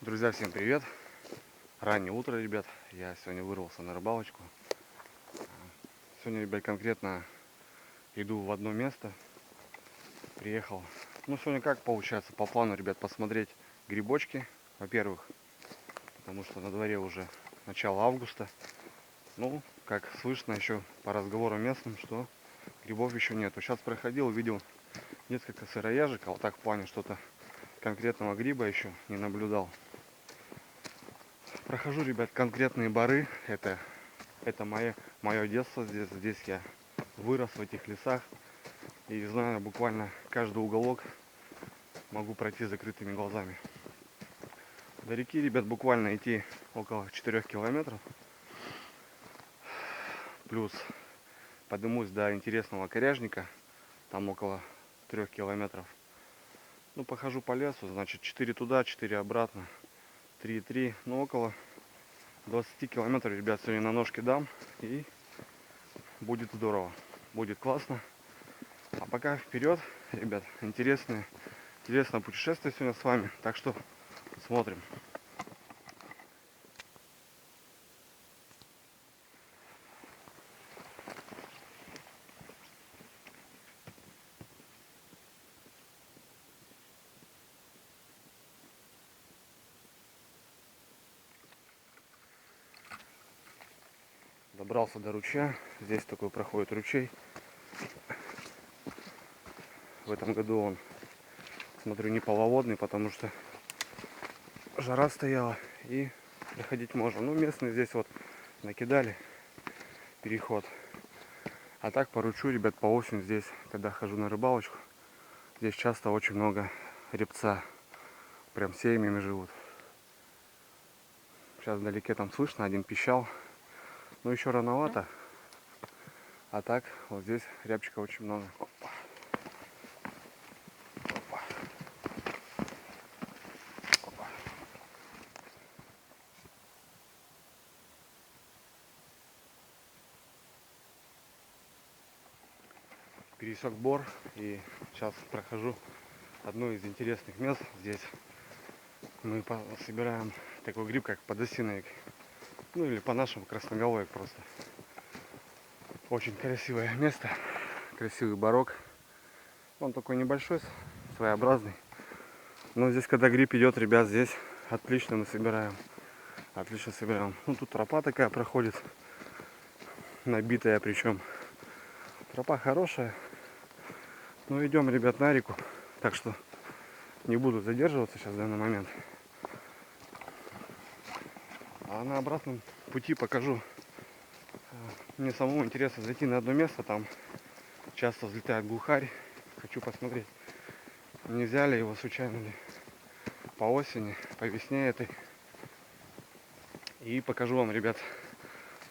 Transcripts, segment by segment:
Друзья, всем привет! Раннее утро, ребят. Я сегодня вырвался на рыбалочку. Сегодня, ребят, конкретно иду в одно место. Приехал. Ну, сегодня как получается? По плану, ребят, посмотреть грибочки. Во-первых, потому что на дворе уже начало августа. Ну, как слышно еще по разговорам местным, что грибов еще нету. Сейчас проходил, видел несколько сырояжек, а вот так в плане что-то конкретного гриба еще не наблюдал. Прохожу, ребят, конкретные бары. Это мое детство здесь. Здесь я вырос в этих лесах. И знаю буквально каждый уголок. Могу пройти с закрытыми глазами. До реки, ребят, буквально идти около 4 километров. Плюс поднимусь до интересного коряжника. Там около 3 километров. Ну, похожу по лесу. Значит, 4 туда, 4 обратно. 3,3. Ну, около 20 километров, ребят, сегодня на ножке дам. И будет здорово. Будет классно. А пока вперед, ребят, интересное путешествие сегодня с вами. Так что смотрим. Добрался до ручья. Здесь такой проходит ручей. В этом году он, смотрю, не полноводный, потому что жара стояла и проходить можно. Ну, местные здесь вот накидали переход. А так по ручью, ребят, по осени здесь, когда хожу на рыбалочку, здесь часто очень много репца. Прям семьями живут. Сейчас вдалеке там слышно, один пищал. Но еще рановато. А так, вот здесь рябчика очень много. Опа. Опа. Опа. Пересек бор и сейчас прохожу одно из интересных мест. Здесь мы собираем такой гриб, как подосиновик. Ну или по-нашему красноголовик просто. Очень красивое место. Красивый барок. Он такой небольшой, своеобразный. Но здесь, когда гриб идет, ребят, здесь отлично мы собираем. Отлично собираем. Ну, тут тропа такая проходит. Набитая причем. Тропа хорошая. Ну, идем, ребят, на реку. Так что не буду задерживаться сейчас в данный момент. А на обратном пути покажу. Мне самому интересно зайти на одно место. Там часто взлетает глухарь. Хочу посмотреть, нельзя ли его случайно ли по осени, по весне этой. И покажу вам, ребят,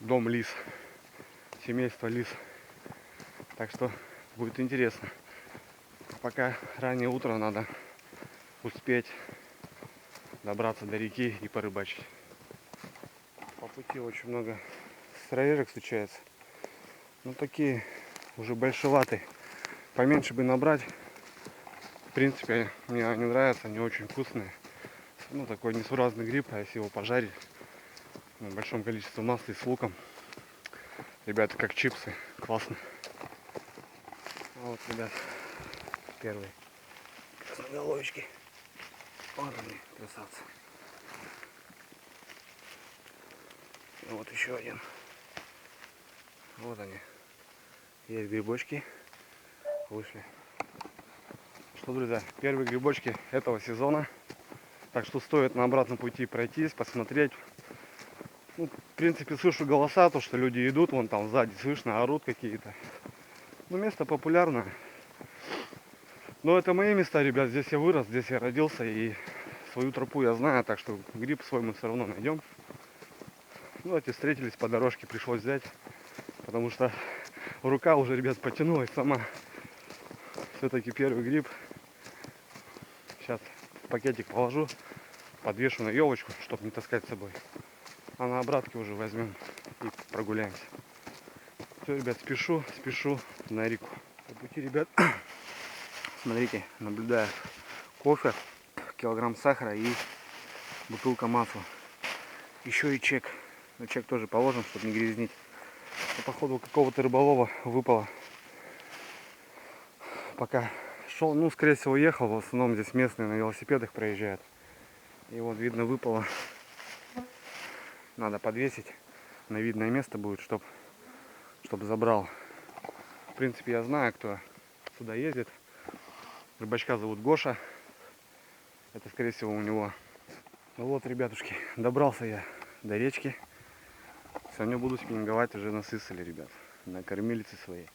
дом лис. Семейство лис. Так что будет интересно. Пока раннее утро, надо успеть добраться до реки и порыбачить. По пути очень много сыроежек встречается. Ну, такие уже большеватые. Поменьше бы набрать. В принципе, мне они нравятся, они очень вкусные. Ну, такой несуразный гриб, а если его пожарить в большом количестве масла и с луком, ребята, как чипсы, классно. А вот, ребят, первые красноголовички. Вот они, красавцы. И вот еще один. Вот они. Есть грибочки. Вышли. Что, друзья, первые грибочки этого сезона. Так что стоит на обратном пути пройтись, посмотреть. Ну, в принципе, слышу голоса, то, что люди идут, вон там сзади слышно, орут какие-то. Ну, место популярное. Но это мои места, ребят. Здесь я вырос, здесь я родился. И свою тропу я знаю, так что гриб свой мы все равно найдем. Ну, эти встретились по дорожке, пришлось взять. Потому что рука уже, ребят, потянулась сама. Все-таки первый гриб. Сейчас в пакетик положу, подвешу на елочку, чтобы не таскать с собой. А на обратке уже возьмем и прогуляемся. Все, ребят, спешу на реку. По пути, ребят, смотрите, наблюдаю кофе, килограмм сахара и бутылка масла. Еще и чек. Но чек тоже положим, чтобы не грязнить. Но, походу какого-то рыболова выпало. Пока шел, ну, скорее всего, ехал. В основном здесь местные на велосипедах проезжают. И вот, видно, выпало. Надо подвесить. На видное место будет, чтобы забрал. В принципе, я знаю, кто сюда ездит. Рыбачка зовут Гоша. Это, скорее всего, у него. Ну вот, ребятушки, добрался я до речки. Сегодня буду спиннинговать уже на сыселе, ребят. На кормилице своей.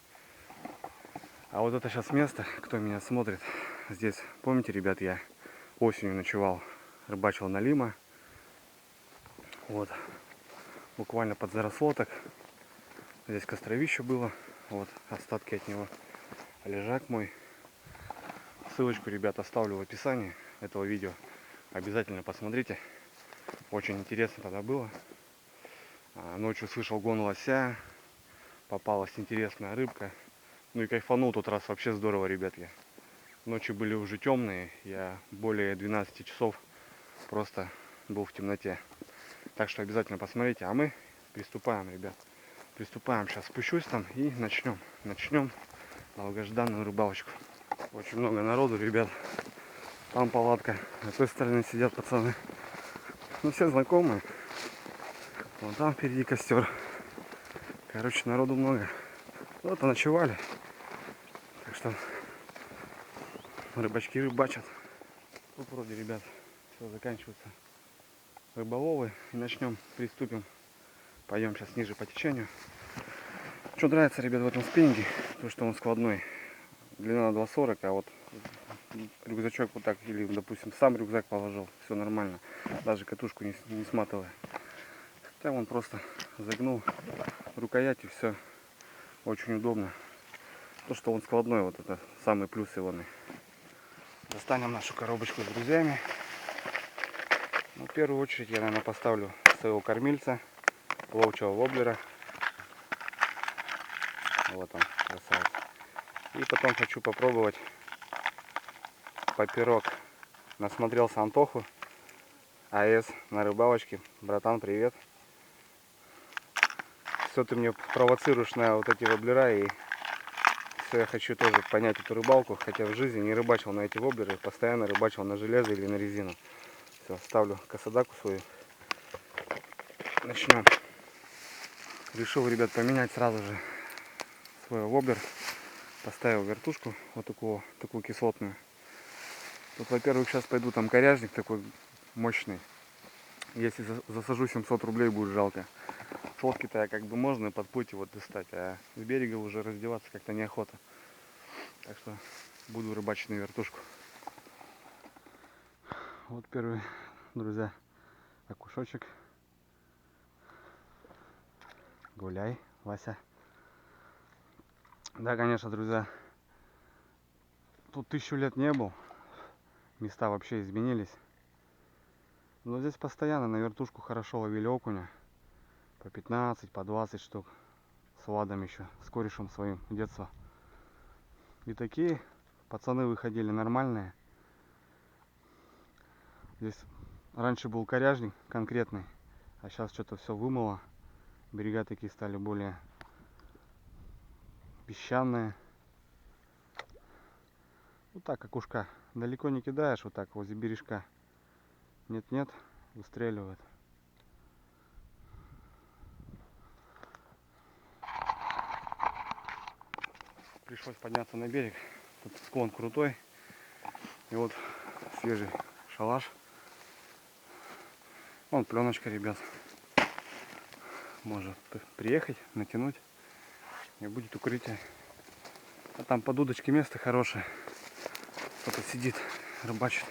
А вот это сейчас место, кто меня смотрит. Здесь, помните, ребят, я осенью ночевал, рыбачил на Лима. Вот. Буквально подзаросло так. Здесь костровище было. Вот остатки от него. Лежак мой. Ссылочку, ребят, оставлю в описании этого видео. Обязательно посмотрите. Очень интересно тогда было. Ночью слышал гон лося. Попалась интересная рыбка. Ну и кайфанул тот раз. Вообще здорово, ребят. Ночи были уже темные. Я более 12 часов просто был в темноте. Так что обязательно посмотрите. А мы приступаем, ребят. Приступаем. Сейчас спущусь там и начнем долгожданную рыбалочку. Очень много народу, ребят. Там палатка. На той стороне сидят пацаны. Ну, все знакомые. Вон там впереди костер. Короче, народу много. Вот и ночевали. Так что рыбачки рыбачат. Тут вроде, ребят, все заканчивается рыболовы. И приступим. Пойдем сейчас ниже по течению. Что нравится, ребят, в этом спиннинге, то что он складной. Длина 2,40, а вот рюкзачок вот так, или, допустим, сам рюкзак положил, все нормально. Даже катушку не сматывая. Там он просто загнул рукоять и все. Очень удобно. То, что он складной, вот это самый плюс его. Достанем нашу коробочку с друзьями. Ну, в первую очередь я, наверное, поставлю своего кормильца, ловчего воблера. Вот он, красавец. И потом хочу попробовать поперек. Насмотрелся Антоху АЭС на рыбалочке. Братан, привет. Все ты мне провоцируешь на вот эти воблера, и все я хочу тоже понять эту рыбалку, хотя в жизни не рыбачил на эти воблеры, постоянно рыбачил на железо или на резину. Все, ставлю косодаку свою. Начнем. Решил, ребят, поменять сразу же свой воблер. Поставил вертушку вот такую кислотную. Тут, во-первых, сейчас пойду, там коряжник такой мощный. Если засажу 700 рублей, будет жалко. С лодки-то как бы можно подплыть и вот достать, а с берега уже раздеваться как-то неохота. Так что буду рыбачить на вертушку. Вот первый, друзья, окушочек. Гуляй, Вася. Да, конечно, друзья, тут 1000 лет не был. Места вообще изменились. Но здесь постоянно на вертушку хорошо ловили окуня. По 15, по 20 штук. С Владом еще, с корешем своим детства. И такие пацаны выходили нормальные. Здесь раньше был коряжник конкретный, а сейчас что-то все вымыло. Берега такие стали более песчаные. Вот так окушка. Далеко не кидаешь, вот так возле бережка. Нет-нет, выстреливает. Пришлось подняться на берег. Тут склон крутой. И вот свежий шалаш. Вон пленочка, ребят. Можно приехать, натянуть. И будет укрытие. А там под удочкой место хорошее. Кто-то сидит, рыбачит.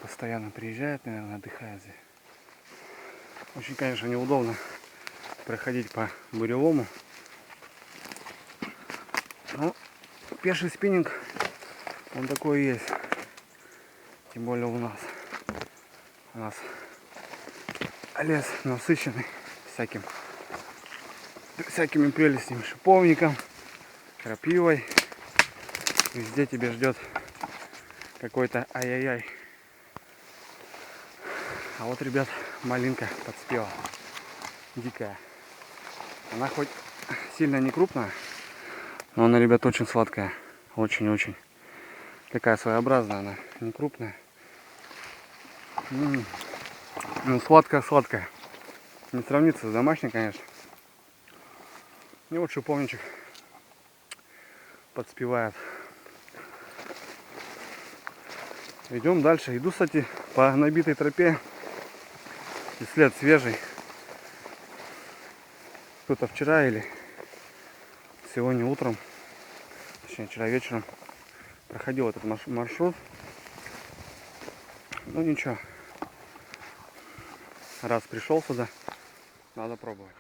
Постоянно приезжает, наверное, отдыхает здесь. Очень, конечно, неудобно проходить по бурелому. Но пеший спиннинг, он такой и есть. Тем более у нас лес насыщенный всякими прелестями, шиповником, крапивой. Везде тебя ждет какой-то ай-яй-яй. А вот, ребят, малинка подспела. Дикая. Она хоть сильно не крупная, но она, ребят, очень сладкая. Очень-очень. Такая своеобразная она. Не крупная. Ну, сладкая-сладкая. Не сравнится с домашней, конечно. И вот шиповничек подспевает. Идем дальше. Иду, кстати, по набитой тропе. И след свежий. Кто-то вчера или сегодня утром, точнее вчера вечером, проходил этот маршрут. Ну ничего. Раз пришел сюда, надо пробовать.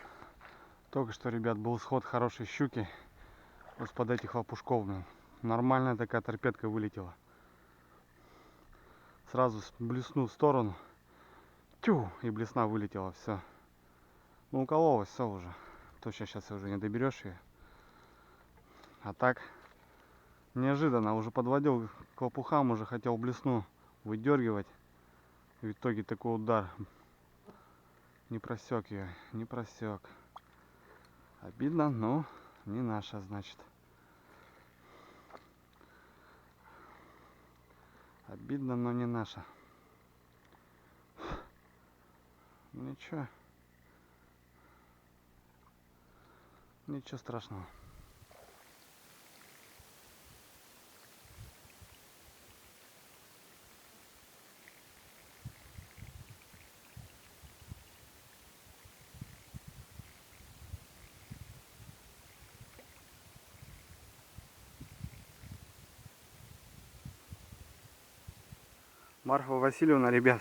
Только что, ребят, был сход хорошей щуки. Вот под этих лопушков, блин. Нормальная такая торпедка вылетела. Сразу блесну в сторону. Тю! И блесна вылетела, все. Ну, укололась, все уже. Точно сейчас уже не доберешь ее. А так, неожиданно. Уже подводил к лопухам, уже хотел блесну выдергивать. В итоге такой удар. Не просек ее, не просек. Обидно, но не наша, значит. Обидно, но не наша. Ничего. Ничего страшного. Марфа Васильевна, ребят.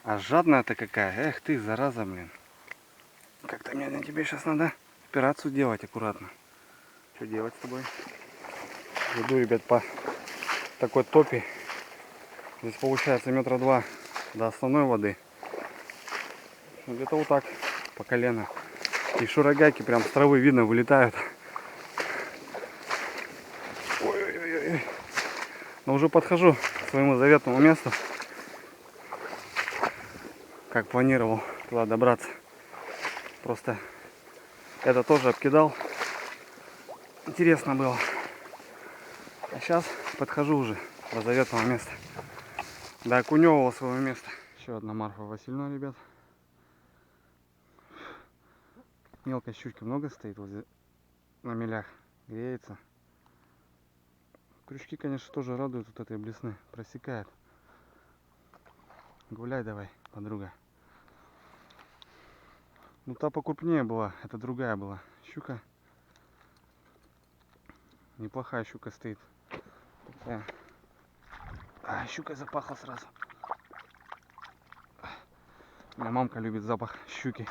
А жадная-то какая. Эх ты, зараза, блин. Как-то мне на тебе сейчас надо операцию делать аккуратно. Что делать с тобой? Иду, ребят, по такой топе. Здесь получается метра 2 до основной воды. Где-то вот так, по колено. И шурагайки прям с травы видно вылетают. Ой-ой-ой. Но уже подхожу к своему заветному месту. Как планировал туда добраться. Просто это тоже обкидал. Интересно было. А сейчас подхожу уже до заветного места. До окуневого своего места. Еще одна Марфа Васильевна, ребят. Мелкой щучки много стоит возле на мелях. Греется. Крючки, конечно, тоже радуют от этой блесны. Просекает. Гуляй давай, подруга. Ну та покрупнее была, это другая была щука. Неплохая щука стоит. Такая. А, щука запахла сразу. У меня мамка любит запах щуки.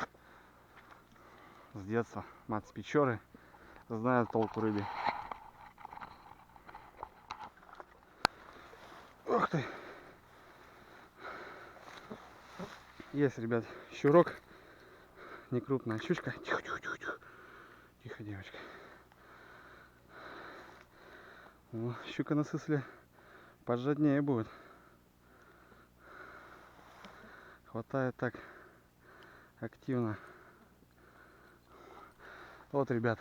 С детства. Мать с Печоры. Знает толк в рыбе. Ух ты. Есть, ребят, щурок. Не крупная щучка. Тихо, тихо, тихо, тихо. Тихо, девочка. О, щука на сусле пожаднее будет. Хватает так активно. Вот, ребят,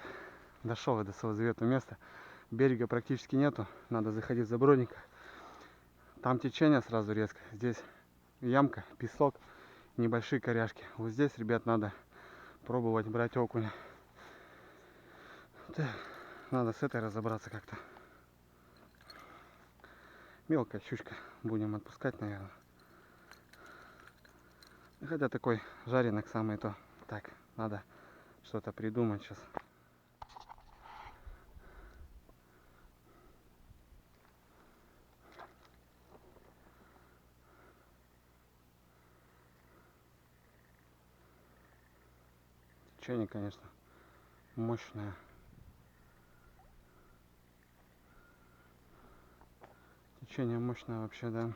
дошел я до своего заветного места. Берега практически нету. Надо заходить за Бродника. Там течение сразу резко. Здесь ямка, песок, небольшие коряшки. Вот здесь, ребят, надо пробовать брать окуня. Так, надо с этой разобраться как-то. Мелкая щучка. Будем отпускать, наверное. Хотя такой жареный самый то. Так, надо что-то придумать сейчас. Течение, конечно, мощное. Течение мощное вообще, да.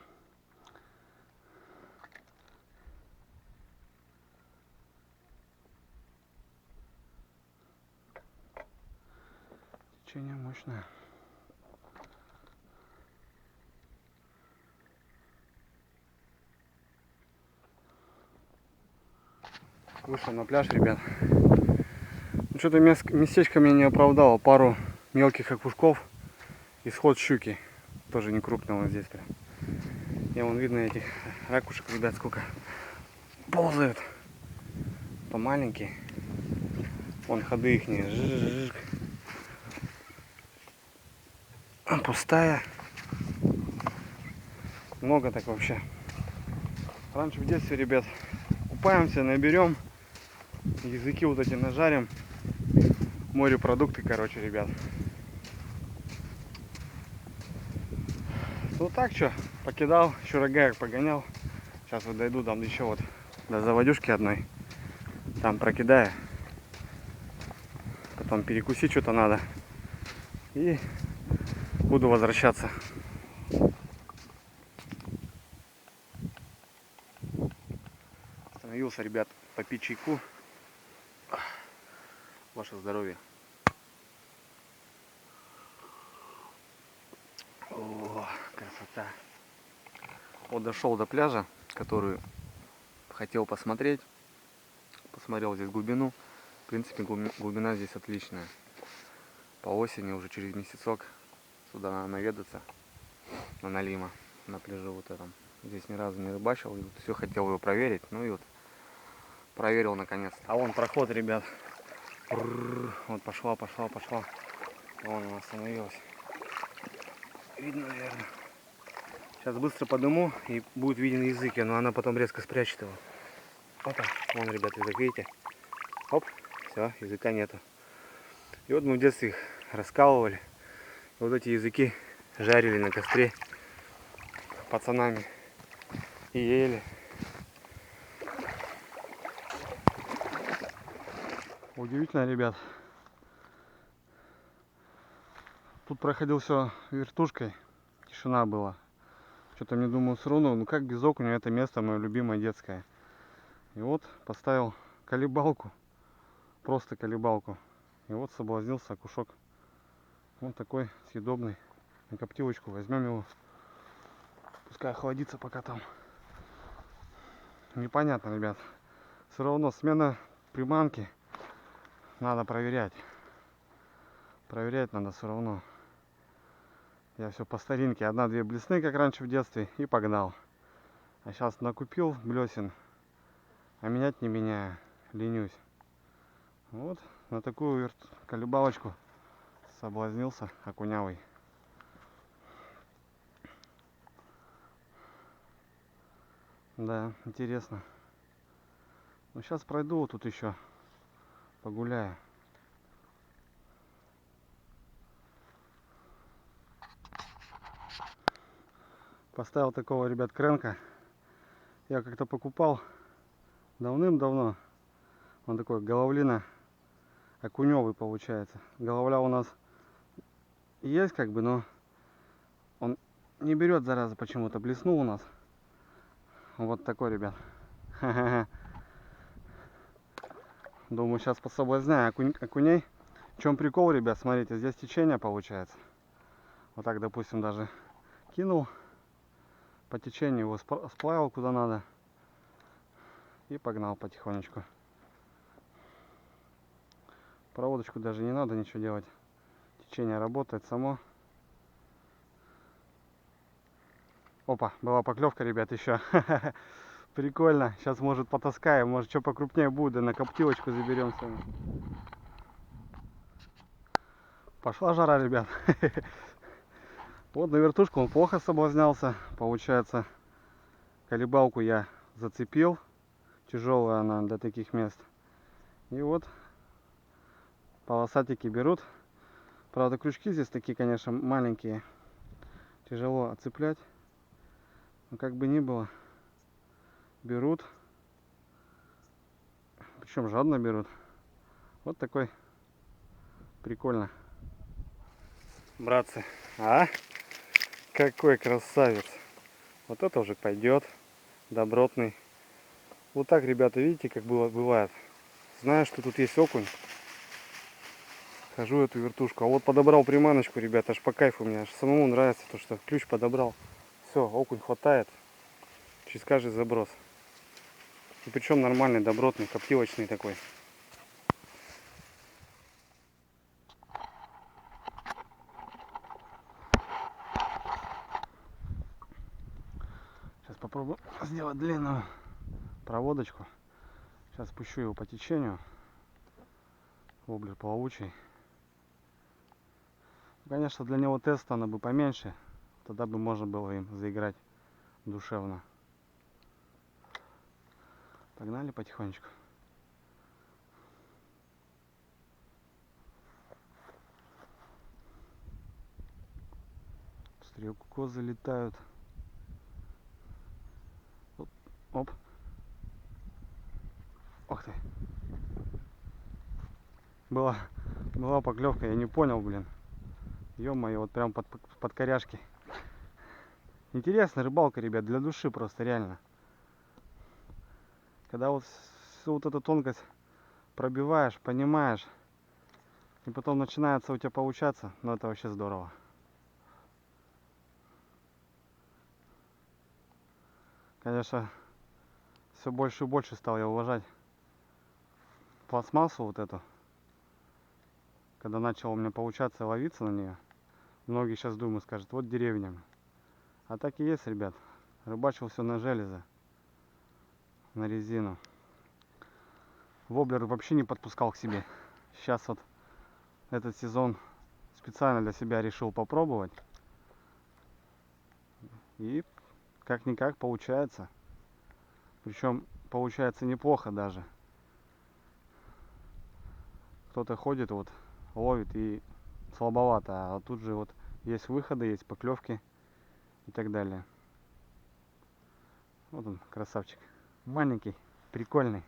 Течение мощное. Вышел на пляж, ребят. Ну, что-то местечко меня не оправдало. Пару мелких окушков и сход щуки. Тоже не крупного здесь прям. И вон видно этих ракушек, ребят, сколько ползают. То маленькие. Вон ходы их. Пустая. Много так вообще. Раньше в детстве, ребят, купаемся, наберем. Языки вот эти нажарим. Морепродукты, короче, ребят. Ну так что, покидал, еще рогаек погонял. Сейчас вот дойду, там еще вот до заводюшки одной. Там прокидаю. Потом перекусить что-то надо. И буду возвращаться. Остановился, ребят, попить чайку. Ваше здоровье. О, красота. Вот дошел до пляжа, который хотел посмотреть. Посмотрел здесь глубину. В принципе, глубина здесь отличная. По осени, уже через месяцок, сюда надо наведаться. На Налима, на пляже вот этом. Здесь ни разу не рыбачил. И вот все хотел его проверить. Ну и вот проверил наконец. А вон проход, ребят. Вот пошла. Вон она остановилась. Видно, наверное. Сейчас быстро подыму и будет виден язык, но она потом резко спрячет его. Опа, вон, ребят, язык, видите? Оп, все, языка нету. И вот мы в детстве их раскалывали. И вот эти языки жарили на костре пацанами и ели. Удивительно, ребят. Тут проходил все вертушкой. Тишина была. Что-то мне думаю, все равно, ну как без окуня, это место мое любимое детское. И вот поставил колебалку. Просто колебалку. И вот соблазнился окушок. Вот такой съедобный. На коптилочку возьмем его. Пускай охладится пока там. Непонятно, ребят. Все равно смена приманки. Надо проверять. Проверять надо все равно. Я все по старинке. Одна-две блесны, как раньше в детстве. И погнал. А сейчас накупил блесен. А менять не меняю. Ленюсь. Вот на такую колебалочку соблазнился окунявый. Да, интересно. Ну сейчас пройду вот тут еще. Погуляю. Поставил такого, ребят, кренка. Я как-то покупал давным-давно. Он такой головлина окуневый получается. Головля у нас есть как бы, но он не берет, зараза, почему-то. Блеснул у нас. Вот такой, ребят. Думаю, сейчас пособлазняю окуней. В чем прикол, ребят, смотрите, здесь течение получается. Вот так, допустим, даже кинул. По течению его сплавил куда надо. И погнал потихонечку. Проводочку даже не надо ничего делать. Течение работает само. Опа, была поклевка, ребят, еще. Прикольно. Сейчас, может, потаскаем. Может, что покрупнее будет. Да на коптилочку заберем с вами. Пошла жара, ребят. Вот на вертушку он плохо соблазнялся. Получается, колебалку я зацепил. Тяжелая она для таких мест. И вот полосатики берут. Правда, крючки здесь такие, конечно, маленькие. Тяжело отцеплять. Но как бы ни было, берут. Причем жадно берут. Вот такой прикольно. Братцы, а? Какой красавец. Вот это уже пойдет. Добротный. Вот так, ребята, видите, как бывает. Знаю, что тут есть окунь. Хожу эту вертушку. А вот подобрал приманочку, ребята, аж по кайфу мне. Аж самому нравится то, что ключ подобрал. Все, окунь хватает. Через каждый заброс. И причем нормальный, добротный, коптилочный такой. Сейчас попробую сделать длинную проводочку. Сейчас пущу его по течению. Воблер плавучий. Конечно, для него теста надо бы поменьше. Тогда бы можно было им заиграть душевно. Погнали потихонечку. Стрелкозы летают. Оп, оп. Ох ты. Была поклевка, я не понял, блин. Ё-моё, вот прям под коряшки. Интересная рыбалка, ребят, для души просто, реально. Когда вот всю вот эту тонкость пробиваешь, понимаешь, и потом начинается у тебя получаться, ну это вообще здорово. Конечно, все больше и больше стал я уважать пластмассу вот эту. Когда начал у меня получаться ловиться на нее, многие сейчас думают, скажут, вот деревня. А так и есть, ребят. Рыбачил все на железо, на резину. Воблер вообще не подпускал к себе. Сейчас вот этот сезон специально для себя решил попробовать. И как-никак получается. Причем получается неплохо даже. Кто-то ходит, вот, ловит и слабовато. А тут же вот есть выходы, есть поклевки и так далее. Вот он, красавчик. Маленький, прикольный.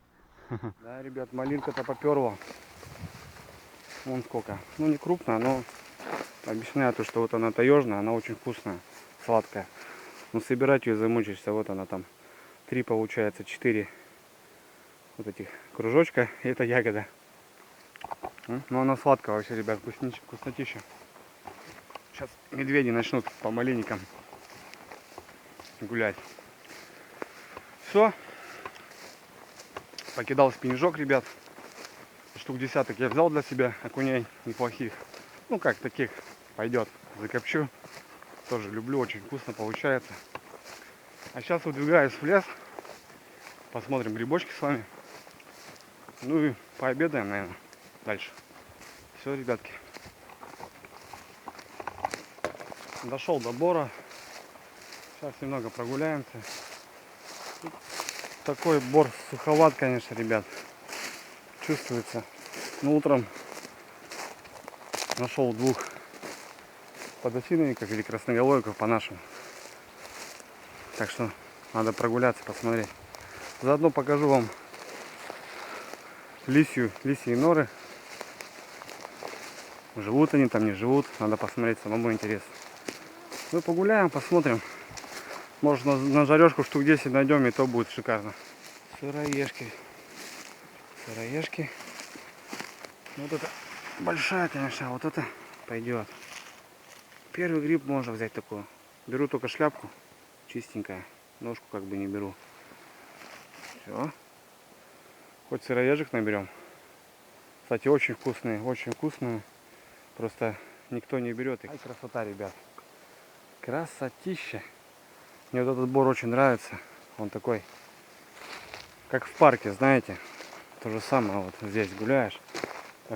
Да, ребят, малинка-то поперла. Вон сколько. Ну, не крупная, но объясняю то, что вот она таежная, она очень вкусная, сладкая. Но собирать ее замучишься. Вот она там. 3 получается, 4 вот этих кружочка. И это ягода. Но она сладкая вообще, ребят, вкуснотища. Сейчас медведи начнут по малиникам гулять. Все. Покидал спиннижок, ребят. Штук десяток я взял для себя окуней неплохих. Ну как, таких пойдет. Закопчу. Тоже люблю, очень вкусно получается. А сейчас выдвигаюсь в лес. Посмотрим грибочки с вами. Ну и пообедаем, наверное, дальше. Все, ребятки. Дошел до бора. Сейчас немного прогуляемся. Тут такой бор суховат, конечно, ребят. Чувствуется. Но утром нашел 2 подосиновиков или красноголовиков по-нашему. Так что надо прогуляться, посмотреть. Заодно покажу вам лисьи норы. Живут они там, не живут. Надо посмотреть, самому интересно. Мы погуляем, посмотрим. Может, на жарежку штук 10 найдем, и то будет шикарно. Сыроежки. Сыроежки. Вот это большая, конечно, а вот это пойдет. Первый гриб можно взять такую. Беру только шляпку, чистенькая. Ножку как бы не беру. Все. Хоть сыроежек наберем. Кстати, очень вкусные, очень вкусные. Просто никто не берет их. Ай, красота, ребят. Красотища. Мне вот этот бор очень нравится. Он такой, как в парке, знаете. То же самое вот здесь гуляешь.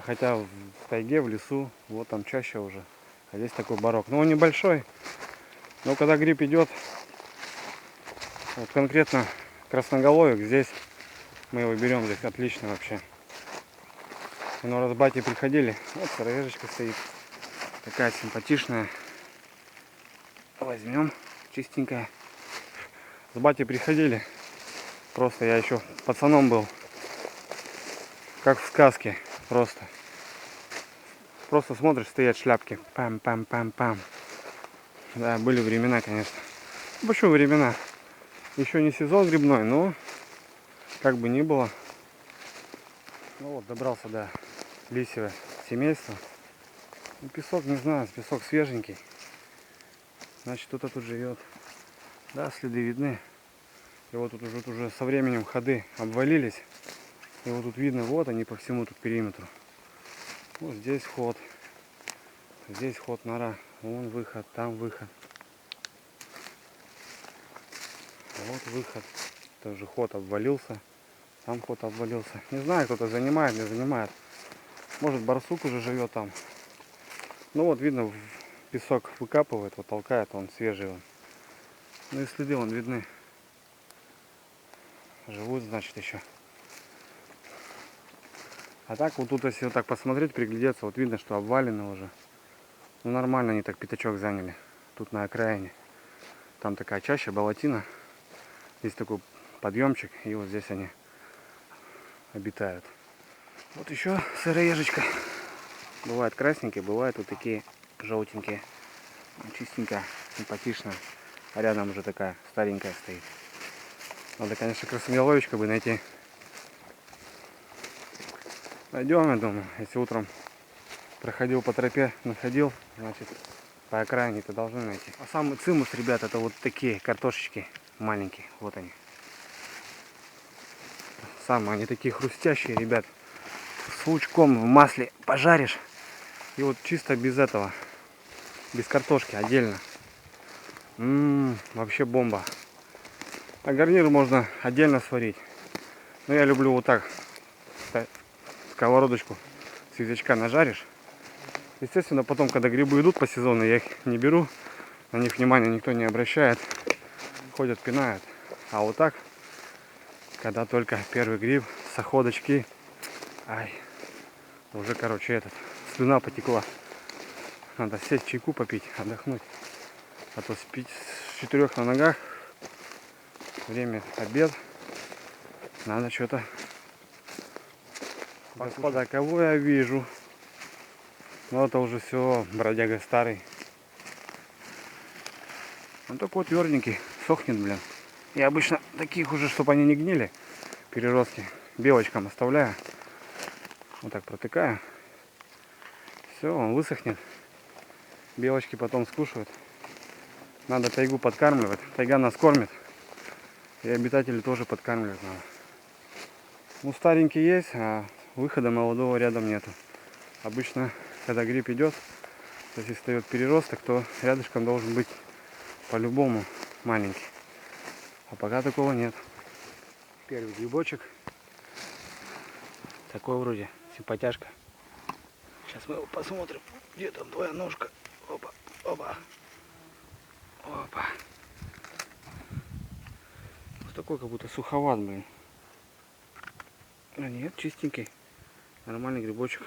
Хотя в тайге, в лесу, вот там чаще уже. А здесь такой борок. Но он небольшой. Но когда гриб идет, вот конкретно красноголовик, здесь мы его берем, здесь отлично вообще. Ну, раз бати приходили, вот сыроежечка стоит. Такая симпатичная. Возьмем, чистенькая. С бати приходили. Просто я еще пацаном был. Как в сказке. Просто смотришь, стоят шляпки. Пам-пам-пам-пам. Да, были времена, конечно. Почему времена? Еще не сезон грибной, но как бы ни было. Ну вот, добрался до лисьего семейства. Ну, песок, не знаю, песок свеженький. Значит, кто-то тут живет. Да, следы видны. И вот тут уже со временем ходы обвалились. И вот тут видно, вот они по всему тут периметру. Вот здесь ход. Здесь ход, нора. Вон выход, там выход. Вот выход. Тоже ход обвалился. Там ход обвалился. Не знаю, кто-то занимает, не занимает. Может, барсук уже живет там. Ну вот видно, песок выкапывает, вот толкает, он свежий. Он. Ну и следы вон видны. Живут, значит, еще. А так вот тут, если вот так посмотреть, приглядеться, вот видно, что обвалено уже. Ну нормально они так пятачок заняли. Тут на окраине. Там такая чаща, болотина. Здесь такой подъемчик, и вот здесь они обитают. Вот еще сыроежечка. Бывает красненькие, бывают вот такие желтенькие. Чистенько, симпатично. А рядом уже такая старенькая стоит. Надо, конечно, красноголовичка бы найти. Найдем, я думаю. Если утром проходил по тропе, находил, значит, по окраине-то должны найти. А самый цимус, ребят, это вот такие картошечки маленькие. Вот они. Самые они такие хрустящие, ребят. С лучком в масле пожаришь. И вот чисто без этого. Без картошки отдельно. Вообще бомба. А гарнир можно отдельно сварить. Но я люблю вот так. Сковородочку с язычка нажаришь. Естественно, потом, когда грибы идут по сезону, я их не беру. На них внимания никто не обращает. Ходят, пинают. А вот так, когда только первый гриб с охоточки. Ай, уже, короче, слюна потекла. Надо сесть, чайку попить, отдохнуть. А то с 4 на ногах. Время обед. Надо что-то. Господа, кого я вижу? Ну это уже все, бродяга старый. Он такой тверденький, сохнет, блин. Я обычно таких уже, чтобы они не гнили, переростки, белочкам оставляю. Вот так протыкаю. Все, он высохнет. Белочки потом скушают. Надо тайгу подкармливать. Тайга нас кормит. И обитатели тоже подкармливать надо. Ну, старенький есть, а выхода молодого рядом нету. Обычно, когда гриб идет, если встает переросток, то рядышком должен быть по-любому маленький. А пока такого нет. Первый грибочек. Такой вроде симпатяшка. Сейчас мы его посмотрим. Где там твоя ножка? Опа, опа. Опа. Вот такой как будто суховат, блин. А нет, чистенький. Нормальный грибочек.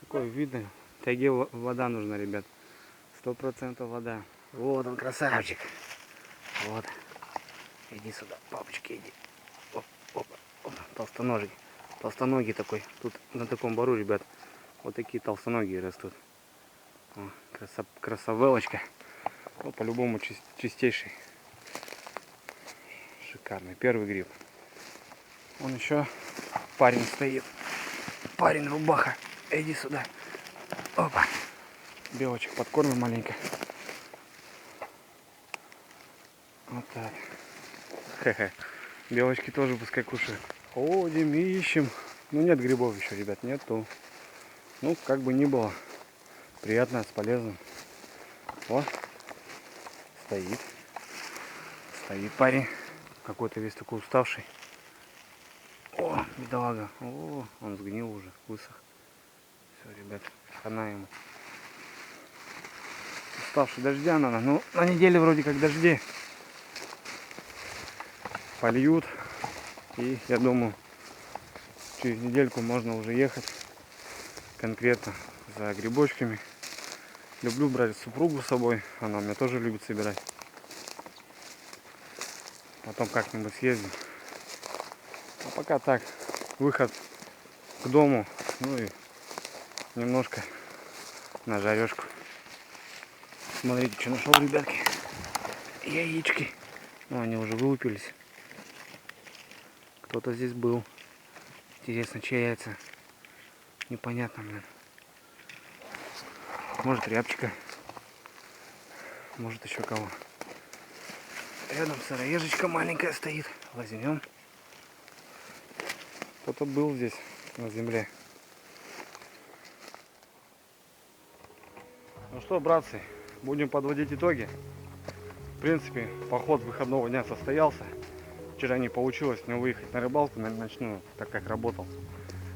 Такой видно. Тайге вода нужна, ребят. 100% вода. Вот он, красавчик. Вот. Иди сюда, папочка, иди. Оп, опа, опа. Толстоногий. Толстоногий такой. Тут на таком бару, ребят, вот такие толстоногие растут. О, красавелочка. Ну, по-любому чистейший. Шикарный. Первый гриб. Он еще парень стоит. Парень рубаха. Иди сюда. Опа. Белочек подкормим маленько. Вот так. Хе-хе. Белочки тоже пускай кушают. Ходим, ищем. Ну нет грибов еще, ребят, нету. Ну, как бы ни было. Приятно, с полезным. Вот. Стоит. Стоит парень. Какой-то весь такой уставший. О, бедолага. О, он сгнил уже, высох. Все, ребят, хана ему. Уставший, дождя надо. Ну, на неделе вроде как дожди. Польют. И я думаю, через недельку можно уже ехать конкретно за грибочками. Люблю брать супругу с собой. Она у меня тоже любит собирать. Потом как-нибудь съездим. А пока так, выход к дому. Ну и немножко на жарежку. Смотрите, что нашел, ребятки. Яички. Ну, они уже вылупились. Кто-то здесь был. Интересно, чьи яйца? Непонятно, блин. Может, рябчика. Может, еще кого. Рядом сыроежечка маленькая стоит. Возьмем. Кто-то был здесь на земле. Ну что, братцы, будем подводить итоги. В принципе, поход выходного дня состоялся. Вчера не получилось мне выехать на рыбалку на ночную, так как работал.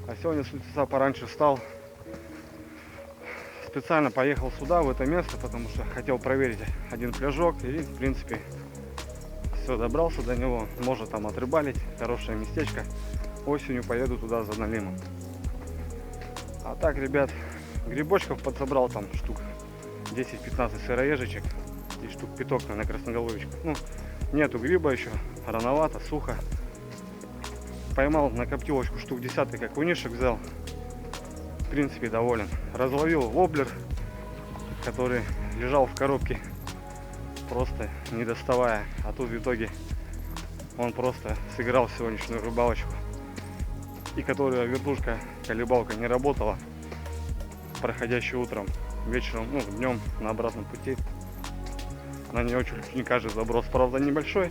А сегодня с утреца пораньше встал. Специально поехал сюда, в это место, потому что хотел проверить один пляжок. И, в принципе, все, добрался до него. Можно там отрыбалить. Хорошее местечко. Осенью поеду туда за налимом. А так, ребят, грибочков подсобрал там штук 10-15 сыроежечек. И штук 5, наверное, красноголовичек. Ну, нету гриба еще. Рановато, сухо. Поймал на коптилочку штук 10, как унишек взял. В принципе, доволен. Разловил воблер, который лежал в коробке, просто не доставая. А тут в итоге он просто сыграл сегодняшнюю рыбалочку. И которая вертушка, колебалка не работала, проходящей утром, вечером, ну, днем на обратном пути. На нее чуть не каждый заброс. Правда, небольшой,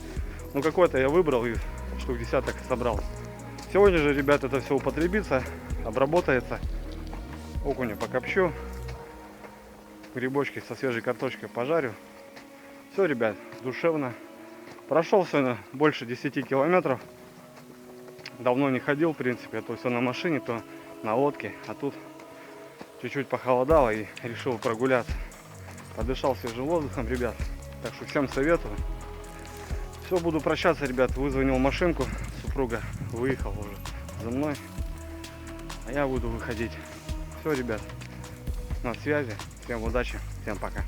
но какой-то я выбрал и штук 10 собрал. Сегодня же, ребят, это все употребится, обработается. Окуня покопчу, грибочки со свежей картошкой пожарю. Все, ребят, душевно. Прошел сегодня больше 10 километров. Давно не ходил, в принципе, то все на машине, то на лодке. А тут чуть-чуть похолодало и решил прогуляться. Подышал свежим воздухом, ребят. Так что всем советую. Все, буду прощаться, ребят. Вызвонил машинку, супруга выехал уже за мной. А я буду выходить. Все, ребят, на связи. Всем удачи, всем пока.